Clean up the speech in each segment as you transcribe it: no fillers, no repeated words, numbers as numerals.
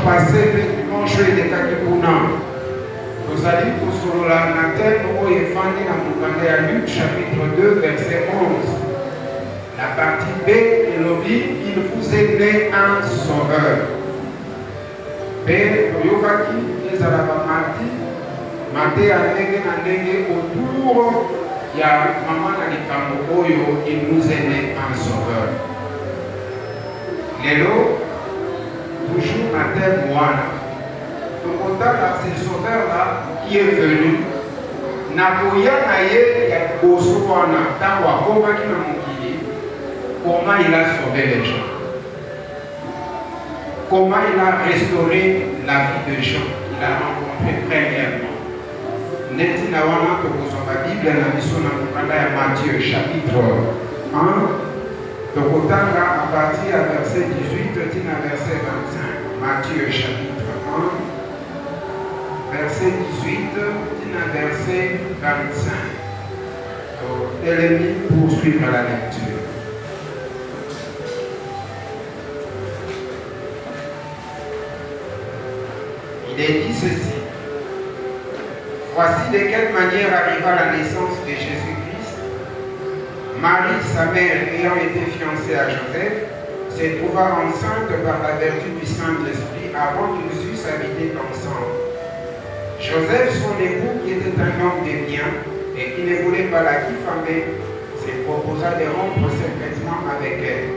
passé, dimanche, il était à Kipuna. Nous allons pour sur la terre, nous avons éfondé dans Luc chapitre 2, verset 11. La partie B, il vous est né un sauveur. B, Yoyokaki, les Alabamati, Maté Anenge autour, il y a Maman Alikambo Oyo, il nous est né un sauveur. Lélo, toujours à terre Moana. Donc, c'est le sauveur-là qui est venu. Nagoya Naye, il y a Bosoana, Tawa, comment il a sauvé les gens. Comment il a restauré la vie des gens. Il a rencontré premièrement. Neti Nawana, la Bible, la mission de Matthieu, chapitre 1. Donc, à partir du verset 18, à verset 25. Matthieu, chapitre 1. Verset 18, à verset 25. Donc, l'ennemi poursuivre la lecture. Il est dit ceci. Voici de quelle manière arriva la naissance de Jésus-Christ. Marie, sa mère, ayant été fiancée à Joseph, se trouva enceinte par la vertu du Saint-Esprit avant qu'ils eussent habité ensemble. Joseph, son époux, qui était un homme de bien et qui ne voulait pas la diffamer, se proposa de rompre secrètement avec elle.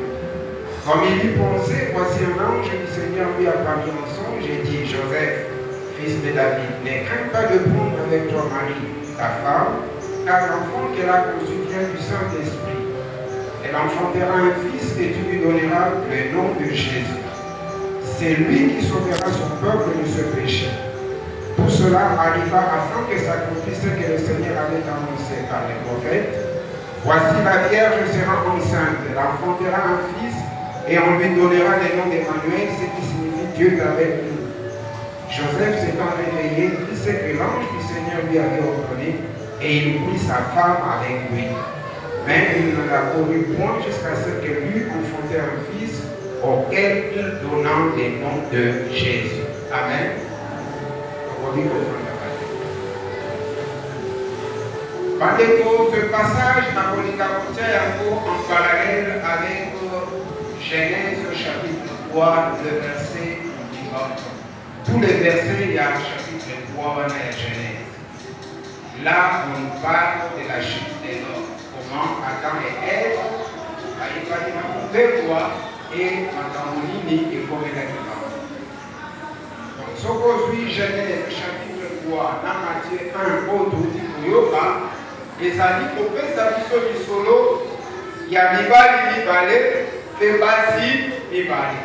Comme il y pensait, voici un ange du Seigneur lui apparut en songe et dit, Joseph, fils de David, ne crains pas de prendre avec toi Marie, ta femme, car l'enfant qu'elle a conçu vient du Saint-Esprit. Elle enfantera un fils et tu lui donneras le nom de Jésus. C'est lui qui sauvera son peuple de ce péché. Tout cela arriva afin que s'accomplisse ce que le Seigneur avait annoncé par les prophètes. Voici la Vierge sera enceinte, elle enfantera un fils et on lui donnera le nom d'Emmanuel, ce qui signifie Dieu avec nous. Joseph s'étant réveillé, vit ce que l'ange du Seigneur lui avait ordonné et il prit sa femme avec lui. Mais il ne la courut point jusqu'à ce qu'elle lui enfantait un fils auquel il donna le nom de Jésus. Amen. Bandeko, ce passage n'a en parallèle avec Genèse chapitre 3, le verset 1. Tous les versets, il y a chapitre 3 dans la Genèse. Là, on parle de la chute des hommes. Comment Adam et Ève, il va dire deux fois et Matamolini et Komelakima. Donc, ce qu'aujourd'hui, Genèse chapitre 3, dans Matthieu 1, autre dit pour Yoga, les amis, au fait, ça dit sur le solo, il y a Mibali, Mibale, et Basi, Mibale.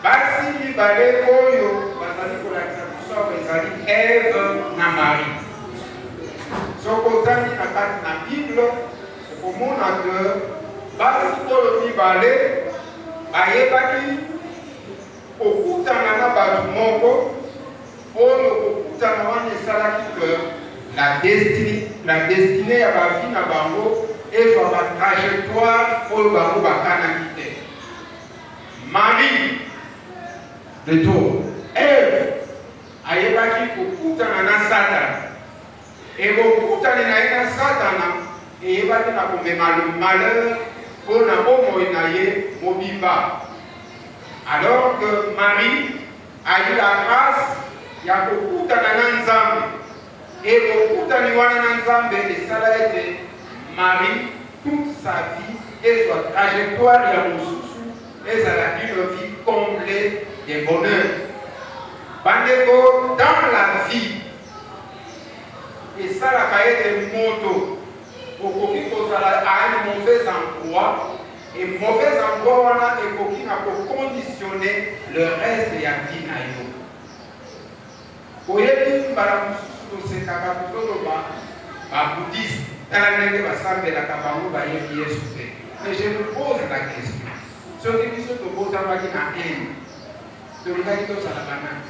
Basi, Mibale, Koyo, Basali, pour l'examen, Basali, Ève, Namari. Ce qu'on a dit dans la Bible, c'est pour moi que Basi, Koyo, Mibale, Ayebaki, okutana batu moko oyo okutana wana esalaki que la destinée ya bavi na bango ezwa batrajectoire oyo bango bakanaki te. Marie de to Ève ayebaki kokutana na Satana ekokutani na ye na Satana eyebaki na komema le malheur mpo na bomoi na ye mobimba. Alors que Marie a eu la grâce, il y a beaucoup de Nzambe. Et beaucoup de Nzambe, et ça a été Marie, toute sa vie, et sa trajectoire, il y a et ça a une vie comblée de bonheur. Bandeko, dans la vie, et ça a été moto, pour qu'il a un mauvais emploi. Et mauvais endroit là et qui n'a pas conditionné le reste de la vie na yo. Oyebi mbala mususu sekaka kutoloba ba bouddhiste tala ndenge basambela kabango ba yebi Yesu te. Mais je me pose la question. Ce qui biso to bota maki na haine. To linga to sala banane.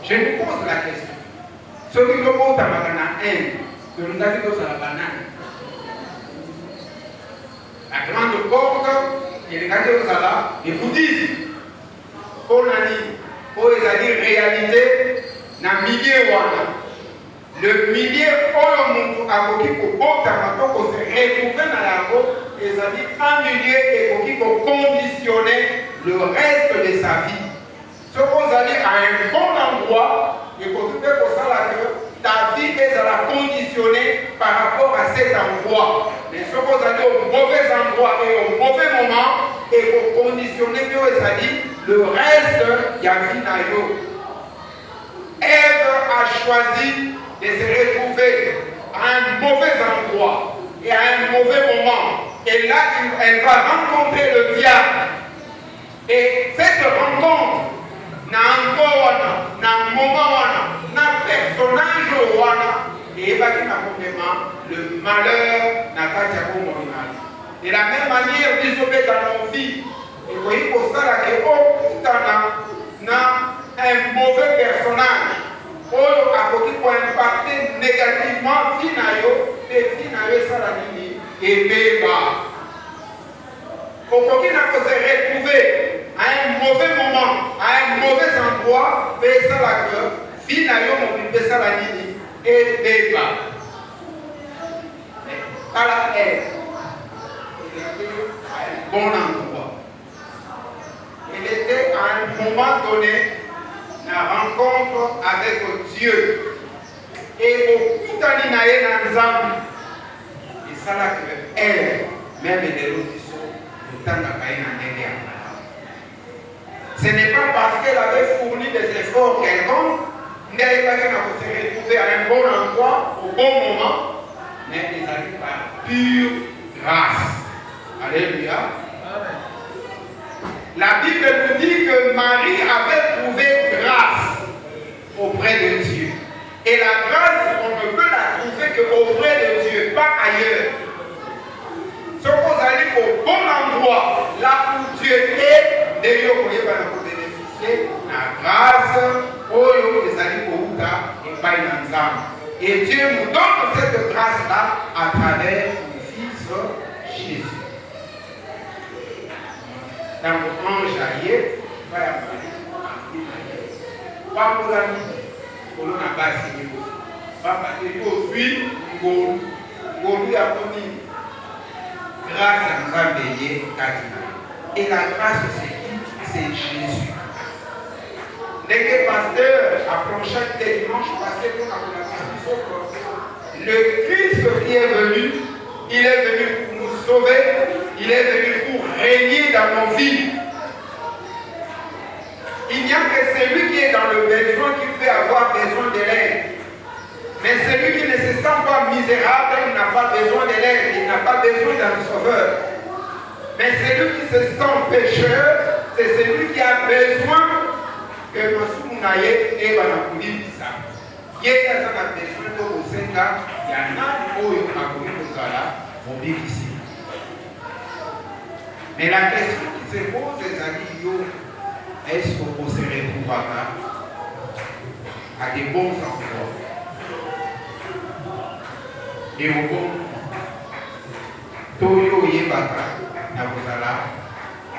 Je me pose la question. Ce qui to bota maki na haine. To linga to sala banane. La grande porte Et les gars qui sont là, ils vous disent, pour la réalité, dans le milieu, le milieu, on a beaucoup pour se retrouver dans la route, et ça dit un milieu pour conditionner le reste de sa vie. Si vous allez à un bon endroit, il faut tout faire pour ça que ta vie est conditionnée par rapport à cet endroit. Mais si vous allez au mauvais endroit et au mauvais moment, et pour conditionner, le reste, il y a vie dans l'eau. Ève a choisi de se retrouver à un mauvais endroit et à un mauvais moment. Et là, elle va rencontrer le diable. Et cette rencontre, dans un moment, dans un personnage, et le malheur n'a pas été. De la même manière, désolé dans nos vies, et vous voyez pour ça un mauvais personnage pour impacter négativement et béba. Pour qu'on se retrouver à un mauvais moment, à un mauvais endroit, fait ça la gueule, finalement, on fait ça la nini et béba. À la haine, à un bon endroit. Il était à un moment donné la rencontre avec Dieu. Et au tout en inaïe dans les âmes, et ça là que elle, même les autres, le temps n'a pas été en ce n'est pas parce qu'elle avait fourni des efforts quelconques, n'elle pas qu'elle se retrouver à un bon endroit, au bon moment, mais ils arrivent par pure grâce. Alléluia. La Bible nous dit que Marie avait trouvé grâce auprès de Dieu. Et la grâce, on ne peut la trouver qu'auprès de Dieu, pas ailleurs. Si vous allez au bon endroit, là où Dieu est, d'ailleurs, vous pouvez bénéficier de la grâce, et Dieu nous donne cette grâce-là à travers son Fils Jésus. Dans le ange allié, pas pour la nuit, pour l'on a passé, pas parce que nous fuis, nous a promis grâce à nous a payé et la grâce c'est qui? C'est Jésus. Dès que le pasteur approchait chaque dimanche, passé pour la le Christ qui est venu, il est venu pour nous sauver, il est venu pour régner dans nos vies. Il n'y a que celui qui est dans le besoin qui peut avoir besoin de l'aide. Mais celui qui ne se sent pas misérable, il n'a pas besoin de l'aide, il n'a pas besoin d'un sauveur. Mais celui qui se sent pécheur, c'est celui qui a besoin que nous soyons et ça. Il y a besoin de vous il y en a qui ont vivre ici. Mais la question qui se pose, les amis, est-ce qu'on se retrouve à des bons endroits et au bon Toyo Yebaka, Nabozala,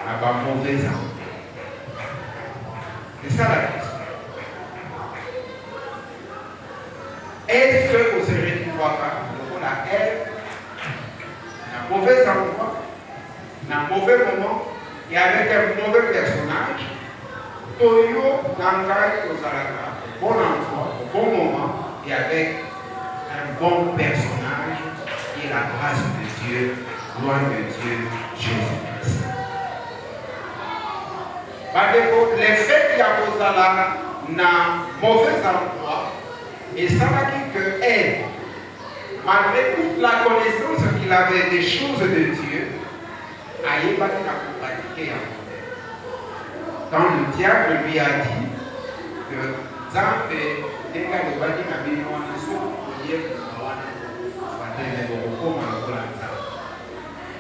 à un mauvais endroit. C'est ça la question. Est-ce que vous se retrouvez dans la haine, dans un mauvais endroit, dans un mauvais moment, et avec un mauvais personnage, Toyo Nangai Ozalaka, au bon endroit, au bon moment, et avec un bon personnage, qui est la grâce de Dieu, gloire de Dieu, Jésus-Christ. Par contre, les faits qu'il y a Ozalaka, dans un mauvais endroit, et ça va dire que elle, malgré toute la connaissance qu'il avait des choses de Dieu, elle n'a pas pratiqué. Quand le diable lui a dit que Zambé,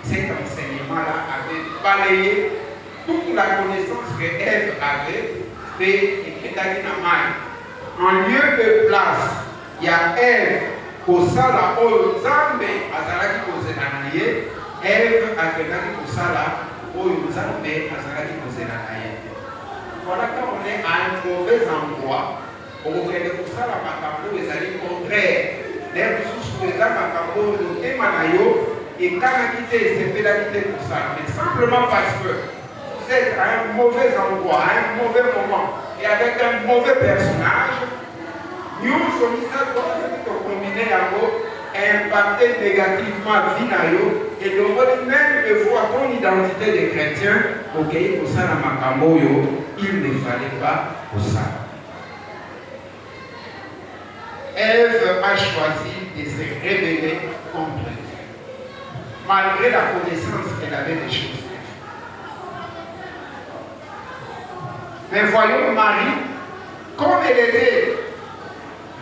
cet enseignement-là avait balayé toute la connaissance qu'Ève avait fait et qui était dans la en lieu de place, il y a Ève au sala au Zambé, à Zalaki au Zénanié, Ève a Zénanié au sala Voilà, quand on est à un mauvais endroit, on reconnaît pour ça la macambo les alliés contraires. D'ailleurs, sous les macambo, le thème et quand on a quitté, c'est fait la quitter pour ça. Mais simplement parce que vous êtes à un mauvais endroit, à un mauvais moment, et avec un mauvais personnage, nous sommes mis à combiner à vous, impacter négativement la vie et donc même de voir ton identité de chrétien, ok, pour ça la macambo, il ne fallait pas pour ça. Ève a choisi de se rébeller contre Dieu, malgré la connaissance qu'elle avait des choses. Mais voyons Marie, comme elle était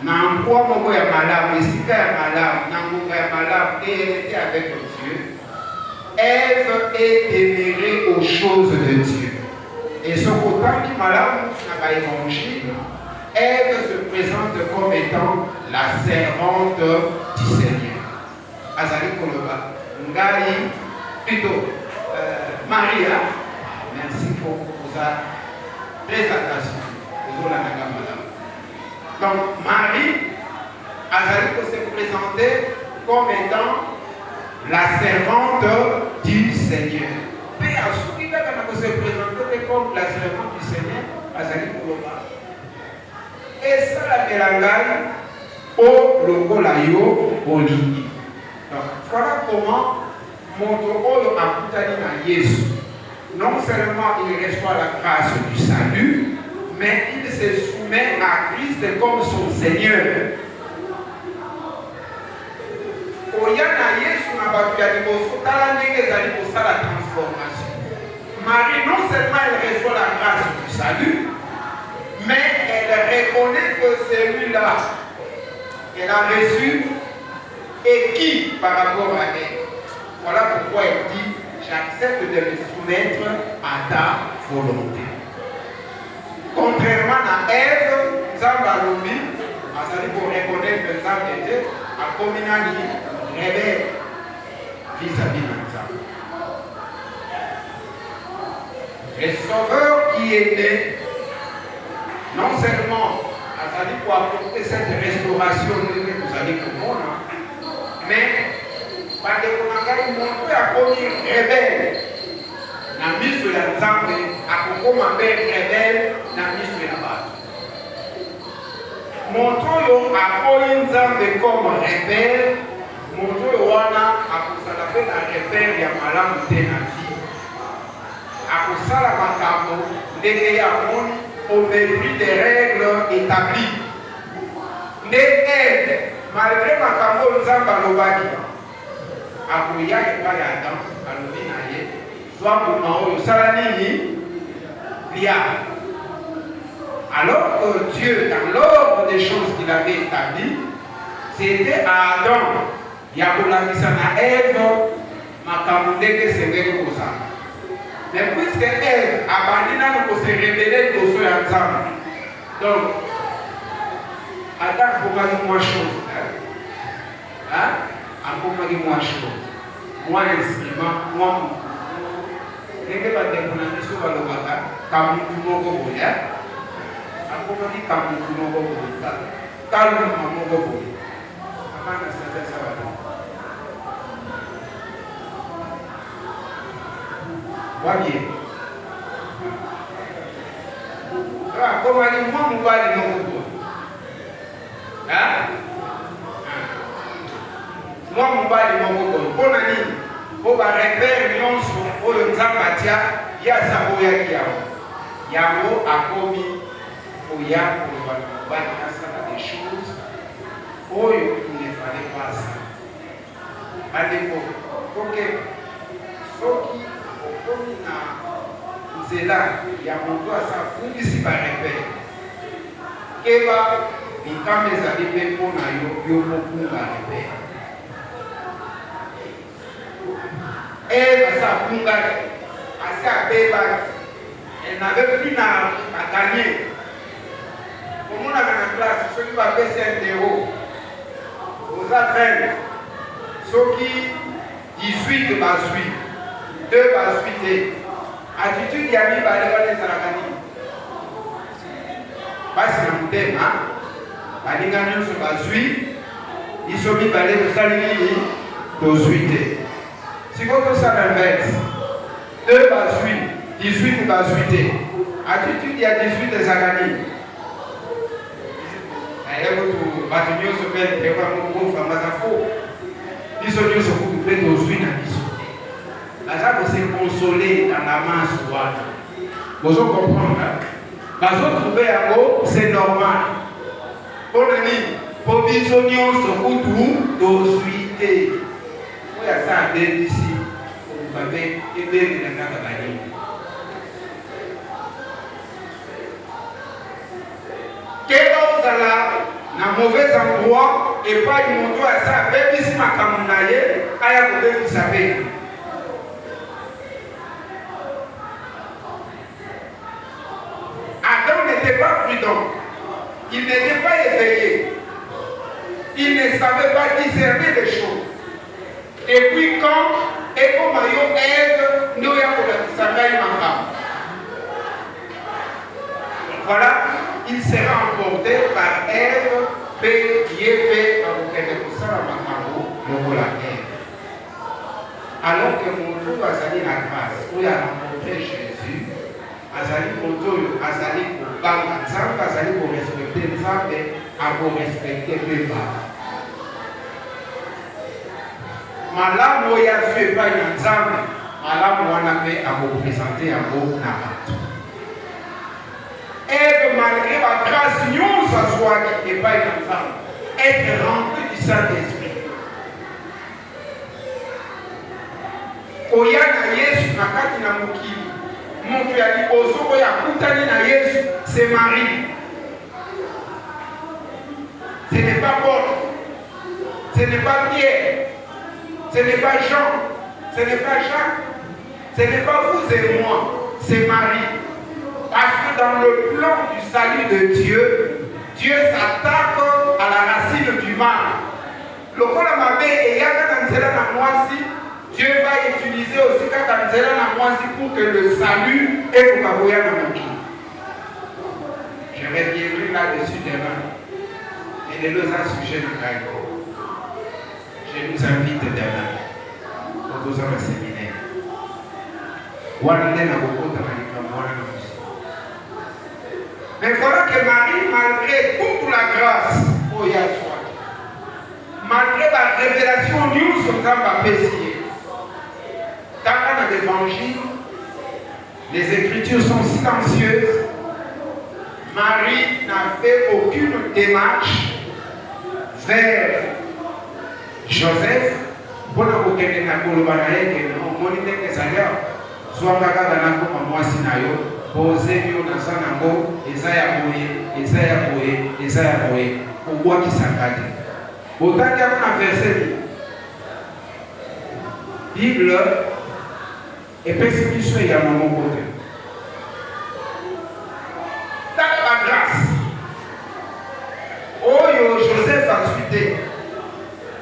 dans quoi mon est malade, mais si elle est malade, dans est malade, et elle était avec Dieu, Ève est démérée aux choses de Dieu. Et son autant qui malade n'a pas évangile, Ève se présente comme étant la servante du Seigneur. Azali Koloba, Ngali, plutôt Maria, merci pour sa présentation. Donc Marie, Azali peut se présenter comme étant la servante du Seigneur. Mais à ce qui peut se présenter comme la servante du Seigneur, Azali Koloba. Et ça la mélangaille au logo la yo au ligne. Donc voilà comment mon tour a coutani à Jésus. Non seulement il reçoit la grâce du salut, mais il se soumet à Christ comme son Seigneur. Oyana Yesu na batu ya liboso tala ndenge ezali kosala transformation. Marie non seulement elle reçoit la grâce du salut, mais elle reconnaît que celui-là qu'elle a reçu est qui par rapport à elle. Voilà pourquoi elle dit, j'accepte de me soumettre à ta volonté. Contrairement à Ève, Zambalomi, Azali pour reconnaître que Zambalomi était à Kominani, rebelle vis-à-vis de Zambalomi. Le Sauveur qui est né, non seulement pour apporter cette restauration que vous allez comprendre, mais par des connaissances, mon père a commis rebelle. La mise de la Zambie a commis rebelle dans la mise de la base. Mon toyo a commis Zambie comme rebelle. Mon toyo a fait la rebelle et a malade de la vie. A fait la macabo, de au mépris des règles établies. Mais elle, malgré ma cameau Zamba Lobaki, a Kouya et pas Adam, à l'Obinaye, soit pour Mao, Salanini, Lia. Alors que Dieu, dans l'ordre des choses qu'il avait établies, c'était à Adam, Yakoulakisana Ève, ma camoudé c'est vrai pour ça. Mais puisque elle a abandonné pour se révéler aux yeux ensemble, donc, attends pour moi moins chose. Hein? Encore moins chose. Moins instrument, moins. Dès que va découvrir sur le bata, comme tout le monde peut dire, encore dit comme tout le monde peut dire, calme le monde peut dire. Avant de se faire ça va. Va bien. Comment dire, moi, je vais aller dans le moi, je vais aller dans le bon ami, pour repérer pour le Zambatia, il y a Saboya qui a. Yamo a commis pour y avoir des choses où il ne fallait pas ça. À l'époque, ok, ceux qui c'est là, il y a mon doigt, ça fout ici par repère. Keba, et quand mes amis pour beaucoup par repère. Et ça punga, elle n'avait plus à gagner. Comme on avait la classe, ceux qui va baisser un héros, vous avez ceux qui 18 bas 8, 2 bas 8. attitude ya mibale wana ezalaka nini? Basi na motema baninga nyonso bazwi biso mibale tosali nini? Tozwi te. Sikoyo tosala inverse, 2 bazwi 18 bazwi te. Attitude ya 18 ezalaka nini? Bato nyonso mpe mpekwa mokofa maza fo biso nyonso kutu mpe tozwi na biso baza kose console dans la masse wana bozo comprendre bazotrouve yango c'est normal mpona nini? Po biso nyonso kutu tozwi te oyo asa adebisi babe ebengela kaka banini keba ozala na mauvais endroit epai moto asa abebisi makambo na ye aya kobebisa bene. Adam n'était pas prudent, il n'était pas éveillé, il ne savait pas discerner les choses. Et puis quand Ekomayo Ève nous a collecté voilà, il sera emporté par Ève, alors que mon tour a sali la grâce, où il a rencontré Jésus, azali moto azali kobanga nzambe azali korespecte nzambe akorespecte mpe bato malamu oyo azwi epai na nzambe malamu wana mpe akopresente yango na bato. Ève malgré la grâce nyonso azwaki epai na nzambe être rempli du Saint-Esprit koya na Yesu na kati na mokili moto ya liboso oyo akutani na Yesu c'est Marie, ce n'est pas Paul, ce n'est pas Pierre, ce n'est pas Jean, ce n'est pas Jacques, ce n'est pas vous et moi, c'est Marie. Parce que dans le plan du salut de Dieu, Dieu s'attaque à la racine du mal. Le rôle mabe et yakanzela na mwasi, Dieu va utiliser aussi kanzela na mwasi pour que le salut et le kaboya na moki. Je reviendrai là-dessus demain. Et les deux un sujet de Gaïko. Je nous invite demain au 12 ans de séminaire. Mais voilà que Marie, malgré toute la grâce, malgré la révélation nous sommes en Pessie, dans l'évangile, les Écritures sont silencieuses. Marie n'a fait aucune démarche vers Joseph pour la bouquet na kolobanaye que non monite que ça là soit kaka na ko mwasi na yo poser yo na sanango ezaya boye obwa kisangate botaki na verset Bible et persécution ya mon côté la grâce oh yo Joseph a suité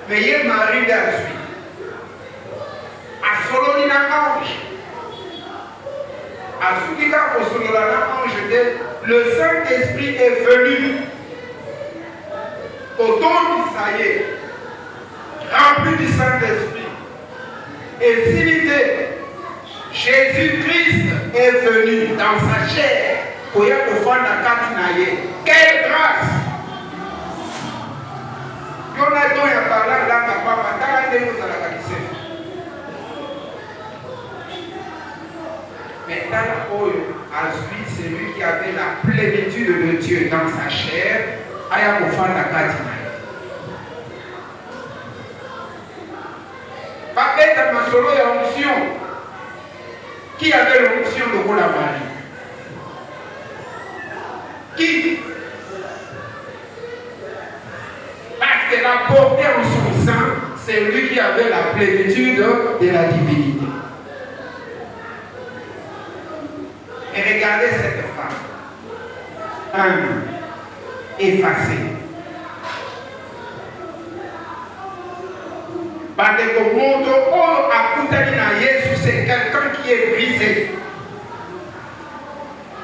mais il Marie a suivi a soloni na ange a soudika ko solola na ange de le Saint-Esprit est venu autour d'Isaïe rempli du Saint-Esprit et s'il était Jésus-Christ est venu dans sa chair pour y avoir fondé Katinaye. Quelle grâce! On a donné à parler là, papa, dans les nous à la Kalissé. Mais dans la Oyo, ensuite, c'est lui qui avait la plénitude de Dieu dans sa chair, à y avoir fondé Katinaye. Papa est dans ma solo et onction. Qui avait l'onction de la Marie? Qui? Parce qu'elle a porté en son sein, c'est lui qui avait la plénitude de la divinité. Et regardez cette femme, humble, effacée. C'est quelqu'un qui est brisé.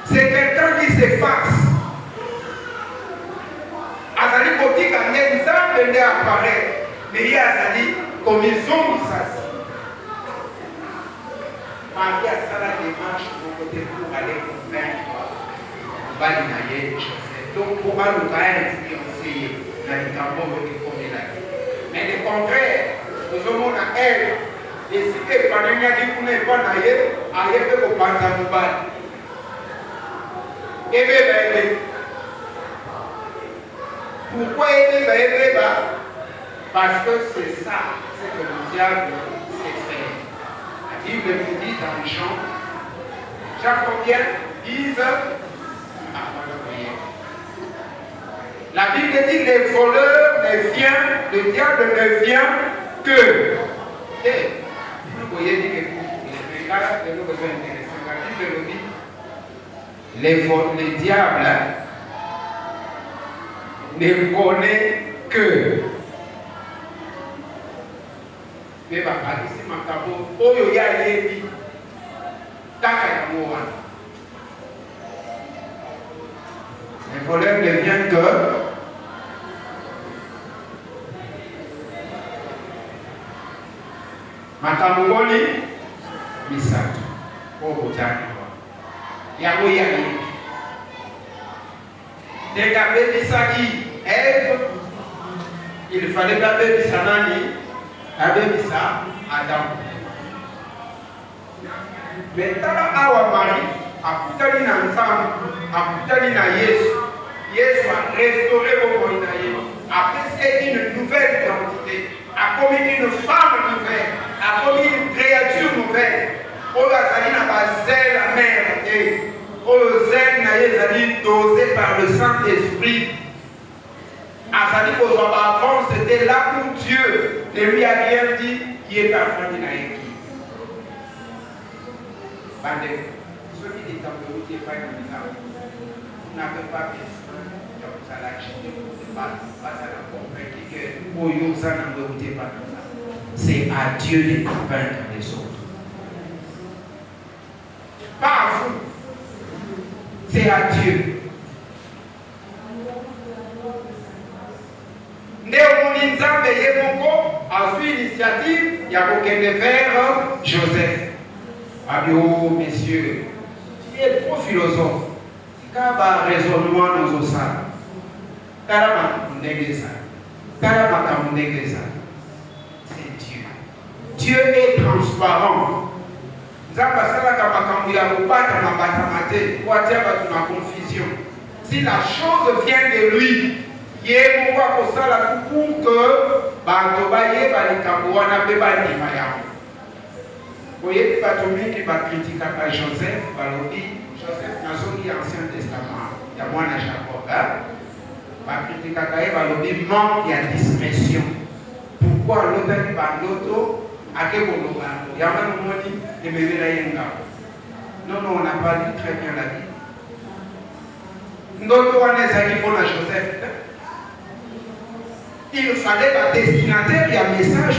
C'est quelqu'un qui s'efface. Azali Kotika n'exemple n'est apparaît. Mais il y a Azali comme ils ont ça. Marie a ça la démarche pour côté pour aller convaincre Balinaye Joseph. Donc pour moi, nous allons influencer dans les campagnes de communauté. Mais le contraire, nous avons à elle. Et si les parents qui ne sont pas naïfs, ailleurs que vous pensez à nous battre. Et bien, pourquoi aimer parce que c'est ça, c'est que le diable sait faire. La Bible nous dit dans Jean, chaque combien disent avant de prier. La Bible dit les voleurs ne viennent, le diable ne vient que. Et vous voyez, les gars, c'est besoin intéressant. La Bible nous dit les diables ne connaît que. Mais bah, ici, ma cabo, oyo ya yebi, taka ya moa. Les voleurs ne viennent que. Makamongoli, misatu, obotani. Yango ya yebi. Dès qu'après Bissaki, Ève, il fallait qu'après Bissanani, avec Bissa, Adam. Mais tant que Marie, a Poutali ensemble, a Poutali na Yesu, Yesu a restauré au Moïnaïe, a fait une nouvelle identité, a commis une femme nouvelle, a commis une créature nouvelle. On a sali na basel la mère et au zèle na Yezali dosé par le Saint-Esprit. Azali Kozwaba avant, c'était là pour Dieu ne lui a rien dit qui est enfant de Naïki. Bande, celui qui est en dehors qui est pas une maison, vous n'avez pas besoin de vous aller pas à la convaincre que Oyosa n'a pas comme ça. C'est à Dieu de convaincre les autres. Pas à vous. C'est à Dieu. Néo-Moninzambe Yemoko a su l'initiative, il y a kokende vers Joseph. Abio, messieurs, tu es trop philosophe. Kaba raisonnement nous au sein. Karama Mundegeza. Karama Kamundegeza. C'est Dieu. Dieu est transparent. Zambasala Kamakambuya Mubata Mabatamate. Watiaba tu ma confusion. Si la chose vient de lui, il y a pour que Bantobaye Balikabouana Bebani Mayam. Vous voyez, Batomi qui va critiquer Joseph, Balobi, Joseph n'a pas l'Ancien Testament. Il y a moi, Jacob. Va critiquer Balobi, manque de discrétion. Pourquoi l'autre qui va l'autre à quel moment il y a un moment dit, il me verra. Non, non, on n'a pas lu très bien la Bible. Nous, on est allés pour Joseph. Il fallait un destinataire et un message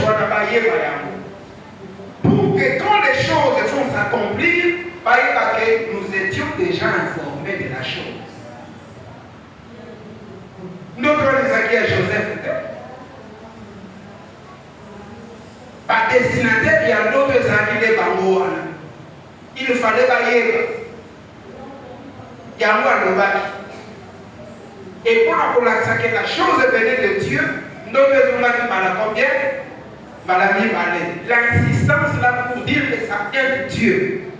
pour que quand les choses vont s'accomplir, nous étions déjà informés de la chose. Notre les à Joseph, un destinataire et un autre amis de Bangoana. Il fallait bailler. Il y a moi le bac. Et pour que la chose venait de Dieu, nous devons la combien? L'insistance là pour dire que ça vient de Dieu.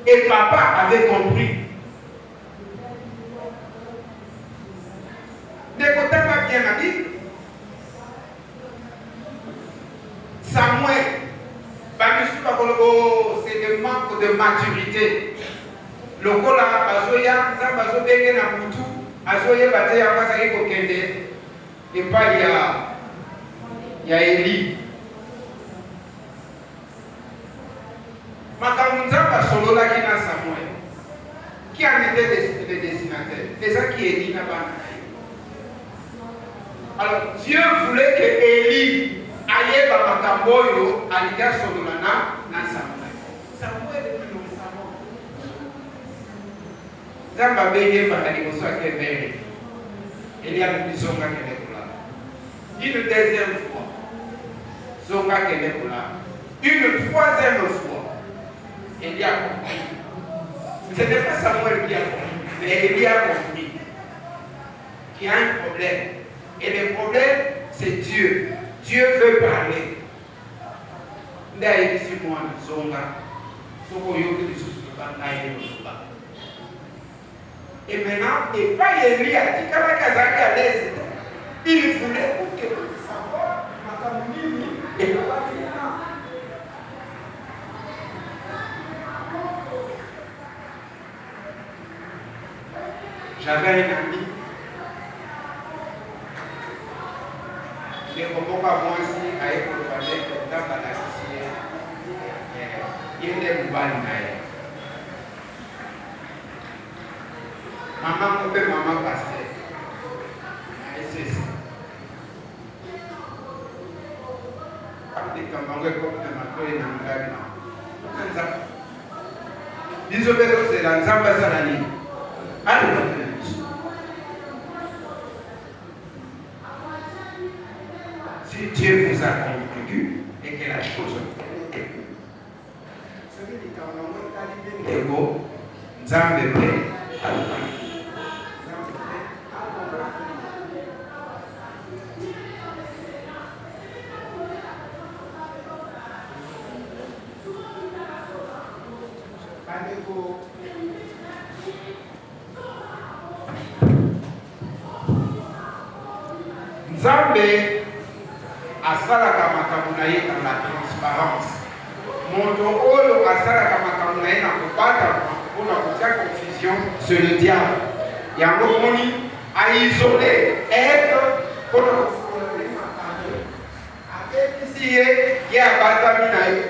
Et papa avait compris. De côté pas bien la Bible. Samuel, c'est le manque de maturité. Le cola, Bazoya, Zabazo Bege na Moutou. Azoye bate ya kwasa iko kende epai ya Eli. Makamunzamba solola qui na Samuel. Qui en était le dessinateur? C'est ça qui est dit là-bas. Alors Dieu voulait que Eli aille ba makamboyo aliga sololana na Samuel. Samuel est plus long Samuel. Zamba beye bakali koso akebere. Il y a le zonga qui est là. Une deuxième fois, zonga qui est là. Une troisième fois, il y a compris. Ce n'est pas Samuel qui a compris, mais il y a compris qu'il y a un problème. Et le problème, c'est Dieu. Dieu veut parler. Et maintenant, et pas Élie a dit qu'à l'aise, il voulait pour que vous savoir, et j'avais un ami, les robots pas moi aussi, à école avec le temps à l'associé, il est bon. Maman, on peut maman passer. Et c'est ça. Quand les campagnes comme le matin et l'anglais, non. Désolé, c'est l'ensemble de la ligne. Alors, si Dieu vous a convaincu et que la chose est ce qui est quand même ego, Zambé, Zambé asalaka makambo na ye na transparence. Moto oyo asalaka makambo na ye na kobata mpona kotia confusion sur le diable. Yango moni a isolé Ève mpona kofolole makambo. Abekisi ye ye abatami na ye.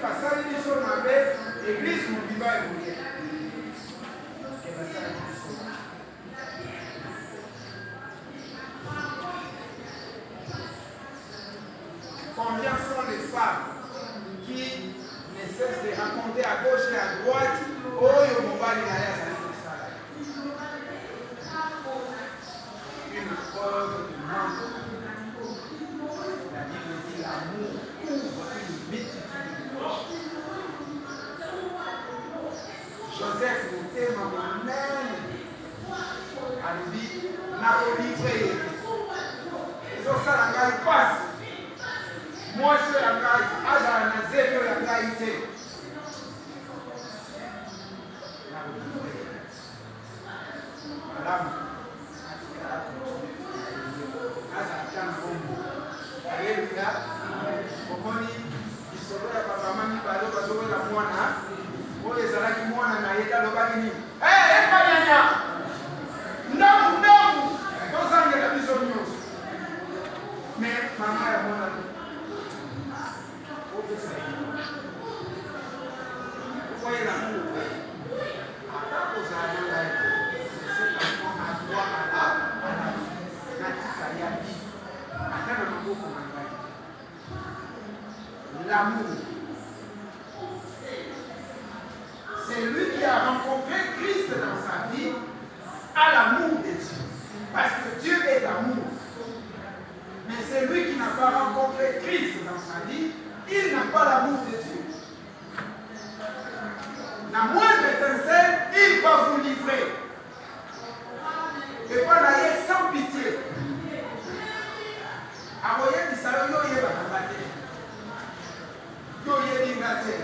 pasar Église Modiba et Mouillé. Combien sont les femmes qui ne cessent de raconter à gauche et à droite, oh, yo mobali na ya zali kosala. Une preuve du manque. La Bible dit l'amour couvre une multitude de péchés. Joseph nous aime moi-même. Alobi, na olivré. Ils ont ça la gaille passe. Moi, je suis la gaille. Aja na zéro la gaille. Madame, Alléluia. Komoni isolo ya papa mami balo bazo la mwana. Oyo ezalaki mwana na yeta lobaki ni. Epanyanya. Ndamu. Tozangela biso nyonso. Mais mama ya mwana. Opesa hiyo. Voyez l'amour. Atako za nanga. L'amour. C'est lui qui a rencontré Christ dans sa vie à l'amour de Dieu. Parce que Dieu est d'amour. Mais c'est lui qui n'a pas rencontré Christ dans sa vie, il n'a pas l'amour de Dieu. La moindre étincelle, il va vous livrer. Et pas d'ailleurs sans pitié. Aroye qui s'allume, yo yé batabate. Yo yé dingate.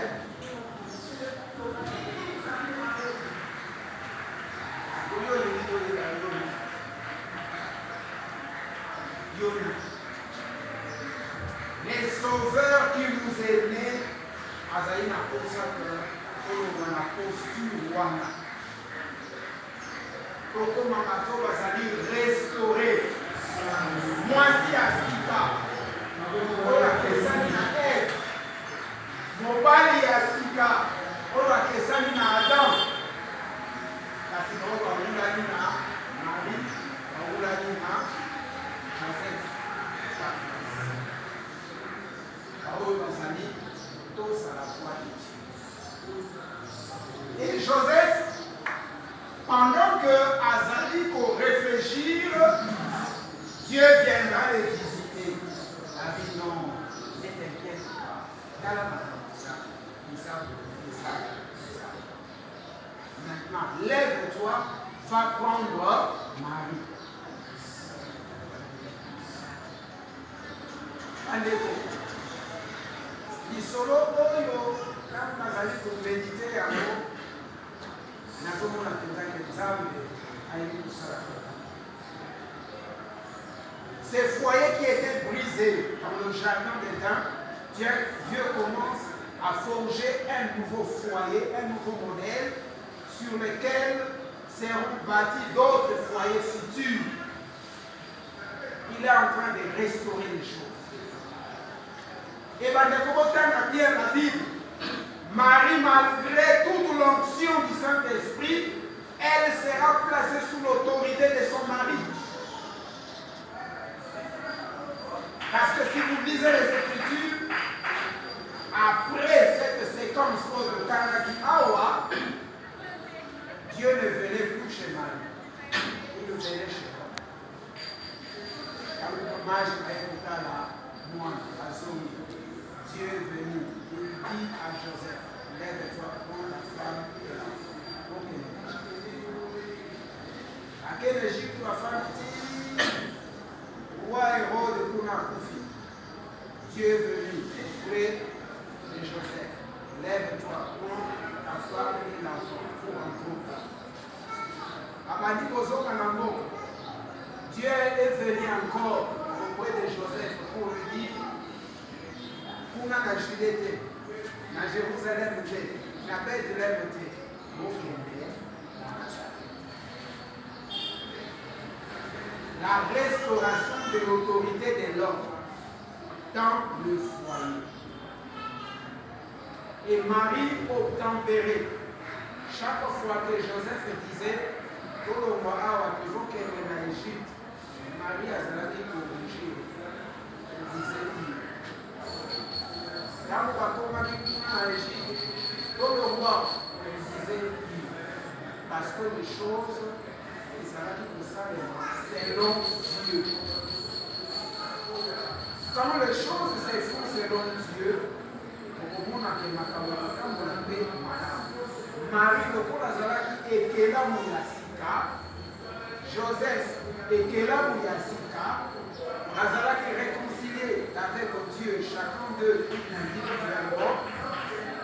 Les sauveurs qui nous aimaient, Azaïna Kosaka, on a posture Wanda. Koko Mamato Bazali restauré. Moi si à Sika. Ola Kesani na Eve. Mobali à Sika. Ola Kesani na Adam. Kasi Ola Ulani na Marie. Ulani na Joseph. Ola Bazali. Tous à la fois de Dieu. Et Joseph, pendant que Azali pour réfléchir, Dieu viendra les visiter. La vie, non, ne t'inquiète pas. Maintenant, lève-toi, va prendre Marie. Allez-vous. Il solo oyo, quand Azali pour méditer à nous, ces foyers qui étaient brisés dans le jardin d'Éden, Dieu commence à forger un nouveau foyer, un nouveau modèle sur lequel seront bâtis d'autres foyers futurs. Il est en train de restaurer les choses. Et bien la Bible, Marie, malgré toute l'onction du Saint-Esprit, elle sera placée sous l'autorité de son mari. Parce que si vous lisez les Écritures, après cette séquence de Kanaki Awa, Dieu ne venait plus chez Marie. Il venait chez toi. Quand le hommage est là, moi, à Zoé, Dieu est venu. Il dit à Joseph, lève-toi, prends la femme et l'enfant. Ok. À quelle Égypte la femme dit, roi Hérode Kuna Koufi. Dieu est venu auprès de Joseph. Lève-toi, prends la femme et l'enfant. Il faut rentrer. Abadi Kozoka Nambo. Dieu est venu encore auprès de Joseph pour lui dire, kuna na Judée, na Jérusalem, na Bethléem, la restauration de l'autorité de l'homme dans le foyer. Et Marie obtempérait. Chaque fois que Joseph disait, tout le mois, toujours qu'elle est en Égypte, Marie a dit corrigé. Elle disait, quand on m'a dit en Égypte, tout le mois, elle disait, parce que les choses, selon Dieu. Quand les choses se font selon Dieu, Marie lokola azalaki ekelamu ya sika, Joseph ekelamu ya sika, azalaki réconcilié avec Dieu, chacun d'eux individuellement,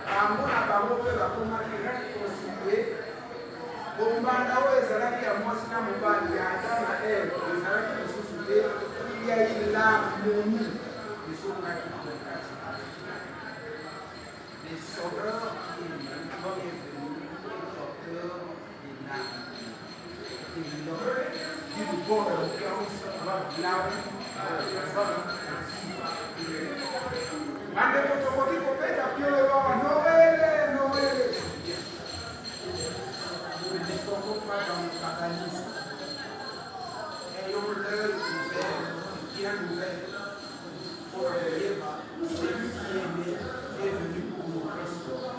bango na bango mpe bakomaki réconcilié. Bombanda oyo ezalaki ya mwasi na mobali ya Adam na Ève ezalaki lisusu te, il y a eu l'harmonie ezokaki na kati. Le sauveur qui est venu, le porteur de l'âme, d'une bonne ambiance, là bandeko tokoki kopeta piolo baba Noël, Noël. Ne tombons pas dans le paganisme. Ayons l'œil ouvert, bien ouvert, pour veiller celui qui est né est venu pour nous restaurer.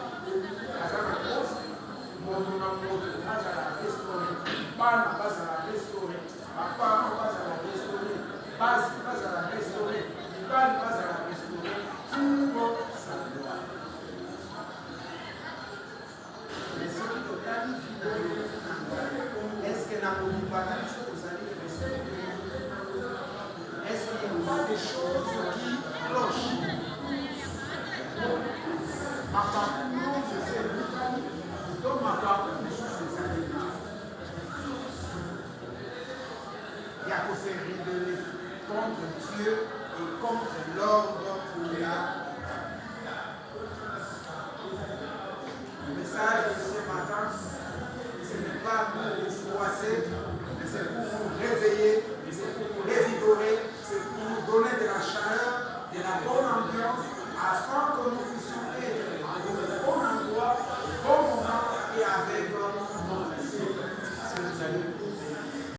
Azana cause, mon amour, pas à la restaurer, pas à la restaurer, papa pas à la restaurer, pas à la restaurer, pas à la restaurer, pour sa gloire. Les autres totales finales, est-ce que la mobilisation vous allez rester? Est-ce qu'il y a des choses qui clochent? Ma parcours, c'est celle donc ma parcours, c'est celle il y a qu'on s'est rebellé contre Dieu et contre l'ordre pour la. Le message de ce matin, ce n'est pas pour vous froisser, mais c'est pour vous réveiller, c'est pour vous revigorer, c'est pour vous donner de la chaleur, de la bonne ambiance, afin que nous puissions être